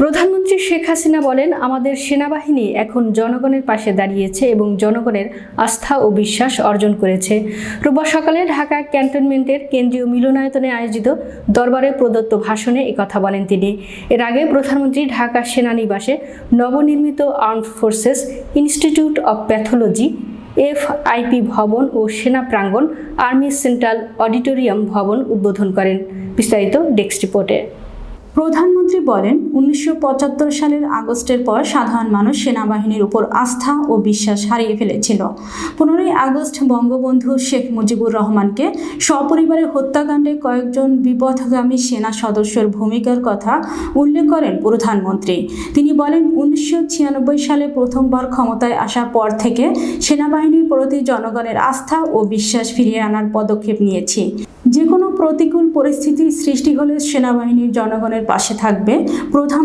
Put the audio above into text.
প্রধানমন্ত্রী শেখ হাসিনা বলেন, আমাদের সেনাবাহিনী এখন জনগণের পাশে দাঁড়িয়েছে এবং জনগণের আস্থা ও বিশ্বাস অর্জন করেছে। রোববার সকালে ঢাকা ক্যান্টনমেন্টের কেন্দ্রীয় মিলনায়তনে আয়োজিত দরবারে প্রদত্ত ভাষণে একথা বলেন তিনি। এর আগে প্রধানমন্ত্রী ঢাকা সেনানিবাসে নবনির্মিত armed forces institute of pathology FIP ভবন ও সেনা প্রাঙ্গণ আর্মি সেন্ট্রাল অডিটোরিয়াম ভবন উদ্বোধন করেন। বিস্তারিত ডেস্ক রিপোর্টে। প্রধানমন্ত্রী বলেন, 1975 সালের আগস্টের পর সাধারণ মানুষ সেনাবাহিনীর উপর আস্থা ও বিশ্বাস হারিয়ে ফেলেছিল। 15ই আগস্ট বঙ্গবন্ধু শেখ মুজিবুর রহমানকে সপরিবারে হত্যাকাণ্ডে কয়েকজন বিপথগামী সেনা সদস্যের ভূমিকার কথা উল্লেখ করেন প্রধানমন্ত্রী। তিনি বলেন, 1996 সালে প্রথমবার ক্ষমতায় আসার পর থেকে সেনাবাহিনীর প্রতি জনগণের আস্থা ও বিশ্বাস ফিরিয়ে আনার পদক্ষেপ নিয়েছি। যে কোনো প্রতিকূল পরিস্থিতি সৃষ্টি হলে সেনাবাহিনীর জনগণের পাশে থাকবে।